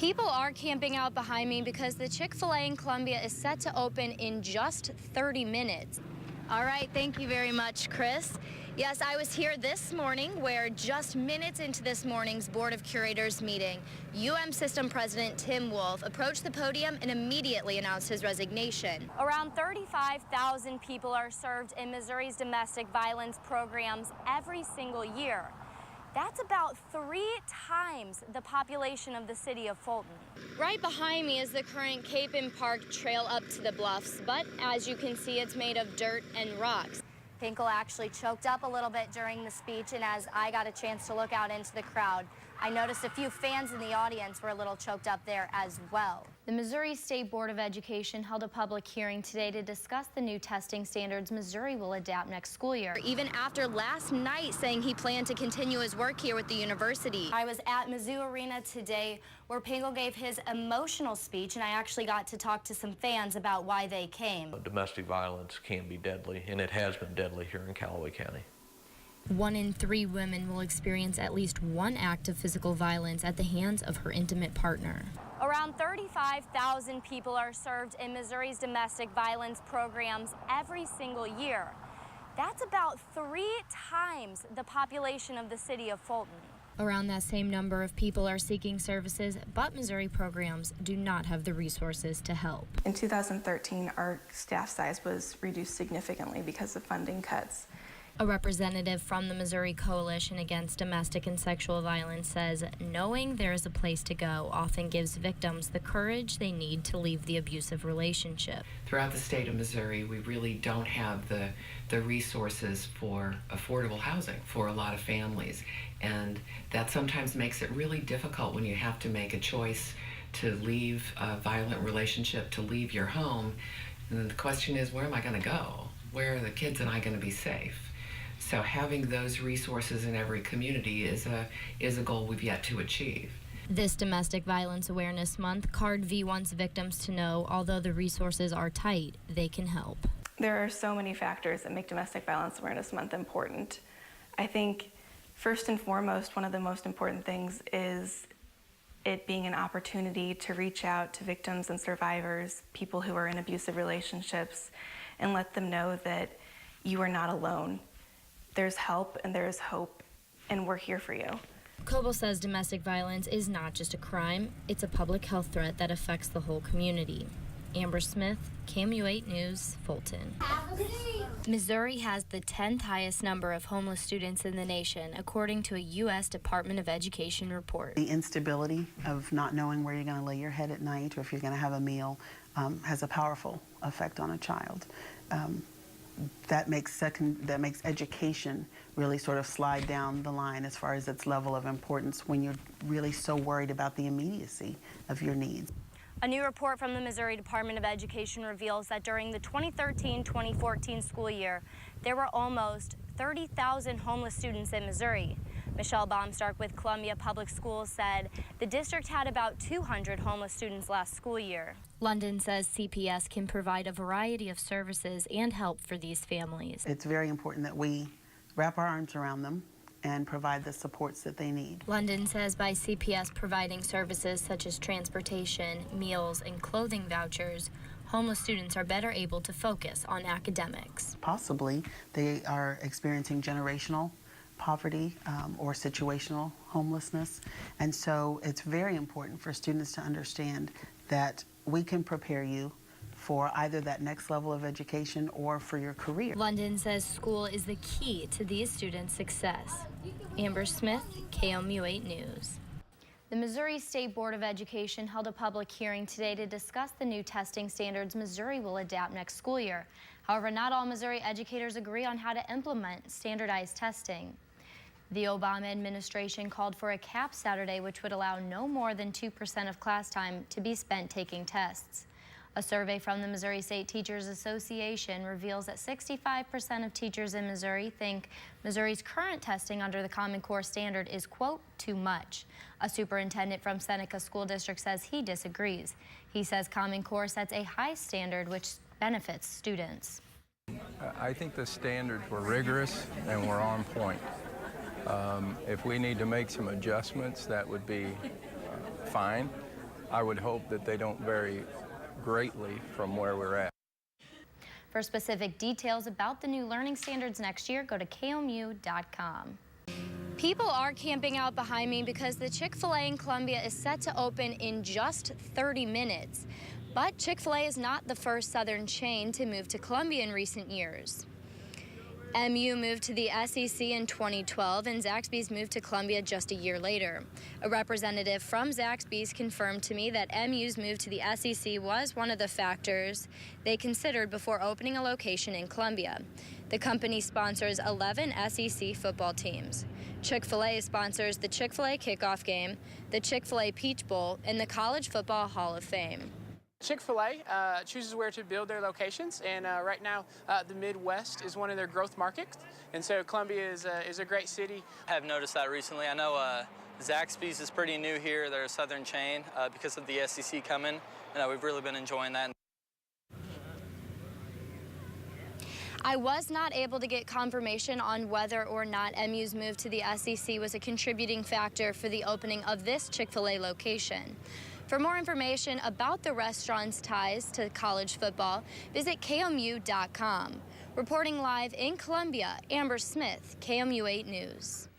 People are camping out behind me because the Chick-fil-A in Columbia is set to open in just 30 minutes. All right, thank you very much, Chris. Yes, I was here this morning where just minutes into this morning's Board of Curators meeting, System President Tim Wolf approached the podium and immediately announced his resignation. Around 35,000 people are served in Missouri's domestic violence programs every single year. That's about 3 times the population of the city of Fulton. Right behind me is the current Capon Park trail up to the bluffs, but as you can see, it's made of dirt and rocks. Pinkel actually choked up a little bit during the speech, and as I got a chance to look out into the crowd, I noticed a few fans in the audience were a little choked up there as well. The Missouri State Board of Education held a public hearing today to discuss the new testing standards Missouri will adapt next school year, even after last night saying he planned to continue his work here with the university. I was at Mizzou Arena today where Pinkel gave his emotional speech, and I actually got to talk to some fans about why they came. Domestic violence can be deadly, and it has been deadly here in Callaway County. 1 in 3 women will experience at least one act of physical violence at the hands of her intimate partner. Around 35,000 people are served in Missouri's domestic violence programs every single year. That's about 3 times the population of the city of Fulton. Around that same number of people are seeking services, but Missouri programs do not have the resources to help. In 2013, our staff size was reduced significantly because of funding cuts. A representative from the Missouri Coalition Against Domestic and Sexual Violence says knowing there is a place to go often gives victims the courage they need to leave the abusive relationship. Throughout the state of Missouri, we really don't have the resources for affordable housing for a lot of families, and that sometimes makes it really difficult when you have to make a choice to leave a violent relationship, to leave your home. And the question is, where am I going to go? Where are the kids and I going to be safe? So having those resources in every community is a goal we've yet to achieve. This Domestic Violence Awareness Month, Card V wants victims to know, although the resources are tight, they can help. There are so many factors that make Domestic Violence Awareness Month important. I think first and foremost, one of the most important things is it being an opportunity to reach out to victims and survivors, people who are in abusive relationships, and let them know that you are not alone. There's help and there's hope, and we're here for you. Coble says domestic violence is not just a crime, it's a public health threat that affects the whole community. Amber Smith, KMU8 News, Fulton. Missouri has the 10th highest number of homeless students in the nation, according to a U.S. Department of Education report. The instability of not knowing where you're going to lay your head at night or if you're going to have a meal has a powerful effect on a child. That makes education really sort of slide down the line as far as its level of importance when you're really so worried about the immediacy of your needs. A new report from the Missouri Department of Education reveals that during the 2013-2014 school year, there were almost 30,000 homeless students in Missouri. Michelle Baumstark with Columbia Public Schools said the district had about 200 homeless students last school year. London says CPS can provide a variety of services and help for these families. It's very important that we wrap our arms around them and provide the supports that they need. London says by CPS providing services such as transportation, meals, and clothing vouchers, homeless students are better able to focus on academics. Possibly they are experiencing generational poverty or situational homelessness, and so it's very important for students to understand that we can prepare you for either that next level of education or for your career. London says school is the key to these students' success. Amber Smith, KMU8 News. The Missouri State Board of Education held a public hearing today to discuss the new testing standards Missouri will adapt next school year. However, not all Missouri educators agree on how to implement standardized testing. The Obama administration called for a cap Saturday, which would allow no more than 2% of class time to be spent taking tests. A survey from the Missouri State Teachers Association reveals that 65% of teachers in Missouri think Missouri's current testing under the Common Core standard is, quote, too much. A superintendent from Seneca School District says he disagrees. He says Common Core sets a high standard which benefits students. I think the standards were rigorous and were on point. If we need to make some adjustments, that would be fine. I would hope that they don't vary greatly from where we're at. For specific details about the new learning standards next year, go to KOMU.com. People are camping out behind me because the Chick-fil-A in Columbia is set to open in just 30 minutes. But Chick-fil-A is not the first Southern chain to move to Columbia in recent years. MU moved to the SEC in 2012, and Zaxby's moved to Columbia just a year later. A representative from Zaxby's confirmed to me that MU's move to the SEC was one of the factors they considered before opening a location in Columbia. The company sponsors 11 SEC football teams. Chick-fil-A sponsors the Chick-fil-A Kickoff Game, the Chick-fil-A Peach Bowl, and the College Football Hall of Fame. Chick-fil-A chooses where to build their locations, and right now the Midwest is one of their growth markets, and so Columbia is a great city. I have noticed that recently. I know Zaxby's is pretty new here. They're a Southern chain because of the SEC coming, and we've really been enjoying that. I was not able to get confirmation on whether or not MU's move to the SEC was a contributing factor for the opening of this Chick-fil-A location. For more information about the restaurant's ties to college football, visit KOMU.com. Reporting live in Columbia, Amber Smith, KOMU 8 News.